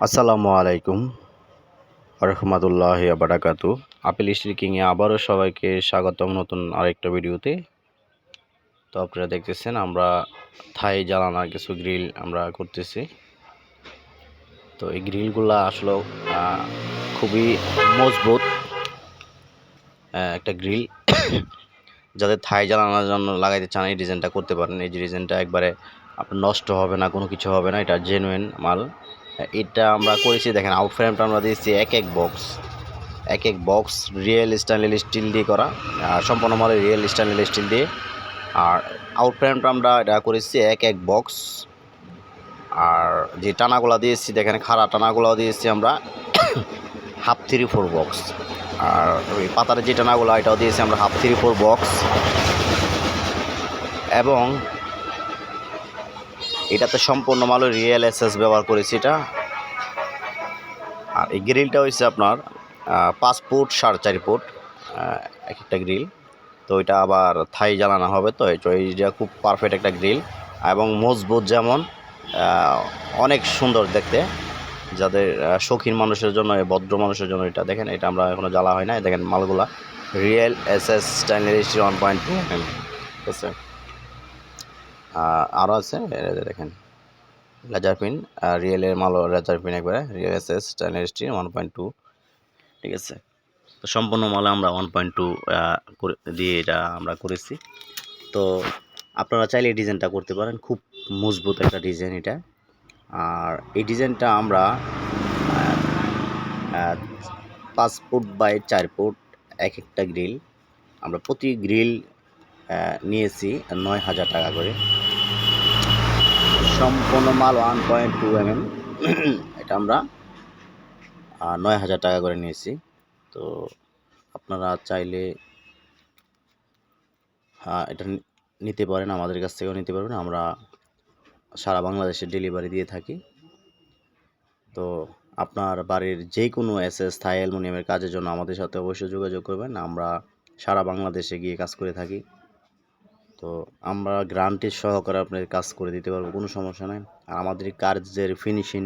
আসসালামু আলাইকুম রহমতুল্লাহি বারাকাতু। আপেল স্টিল কিংয়ে আবারও সবাইকে স্বাগতম নতুন আরেকটা ভিডিওতে। তো আপনারা দেখতেছেন আমরা থাই জ্বালানার কিছু গ্রিল আমরা করতেছি। তো এই গ্রিলগুলা আসলে খুবই মজবুত একটা গ্রিল। যাদের থাই জ্বালানোর জন্য লাগাইতে চান এই ডিজাইনটা করতে পারেন। এই ডিজাইনটা একবারে আপনার নষ্ট হবে না, কোনো কিছু হবে না, এটা জেনুইন মাল। এটা আমরা করেছি, দেখেন আউট ফ্রেমটা আমরা দিয়েছি এক এক বক্স রিয়েল স্টেনলেস স্টিল দিয়ে করা, সম্পূর্ণ মালে রিয়েল স্টেনলেস স্টিল দিয়ে। আর আউট ফ্রেমটা আমরা এটা করেছি এক বক্স। আর যে টানাগুলা দিয়েছি, দেখেন খাড়া টানাগুলাও দিয়েছি আমরা 1/2 3/4 বক্স। আর ওই পাতার যে টানাগুলো এটাও দিয়েছি আমরা 1/2 3/4 বক্স। এবং এটাতে সম্পূর্ণ মালে রিয়েল এসএস ব্যবহার করেছি এটা। আর এই গ্রিলটা হচ্ছে আপনার 5 ফুট 4.5 ফুট এক একটা গ্রিল। তো এটা আবার থাই জ্বালানো হবে। তো এইটা খুব পারফেক্ট একটা গ্রিল এবং মজবুত, যেমন অনেক সুন্দর দেখতে। যাদের শৌখিন মানুষের জন্য, ভদ্র মানুষের জন্য এটা দেখেন, এটা আমরা এখনও জ্বালা হয় না। দেখেন মালগুলা real SS stainless steel 1.2 mm, ঠিক আছে। আরও আছে, দেখেন লেজার পিন, রিয়েলের মালও লেজার পিন, একবারে রিয়েল এসএস স্টেনলেস স্টিল 1.2, ঠিক আছে। তো সম্পূর্ণ মালে আমরা 1.2 দিয়ে এটা আমরা করেছি। তো আপনারা চাইলে এই ডিজাইনটা করতে পারেন, খুব মজবুত একটা ডিজাইন এটা। আর এই ডিজাইনটা আমরা 5 ফুট বাই 4 ফুট এক একটা গ্রিল, আমরা প্রতি গ্রিল নিয়েছি 9,000 টাকা করে। সম্পূর্ণ মাল 1.2 mm, এটা আমরা 9,000 টাকা করে নিয়েছি। তো আপনারা চাইলে এটা নিতে পারেন, আমাদের কাছ থেকেও নিতে পারবেন। আমরা সারা বাংলাদেশে ডেলিভারি দিয়ে থাকি। তো আপনার বাড়ির যে কোনো এসএস থাই অ্যালুমিনিয়ামের কাজের জন্য আমাদের সাথে অবশ্যই যোগাযোগ করবেন। আমরা সারা বাংলাদেশে গিয়ে কাজ করে থাকি। তো আমরা গ্যারান্টি সহকারে আপনাদের কাজ করে দিতে পারবো, কোনো সমস্যা নেই। আর আমাদের কাজের ফিনিশিং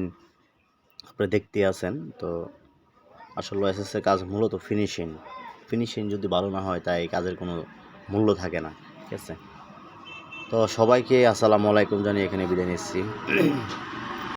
আপনি দেখতে আছেন। তো আসলে এসএসের কাজ মূলত ফিনিশিং যদি ভালো না হয় তাই কাজের কোনো মূল্য থাকে না, ঠিক আছে। তো সবাইকে আসসালামু আলাইকুম জানিয়ে এখানে বিদায় নিচ্ছি।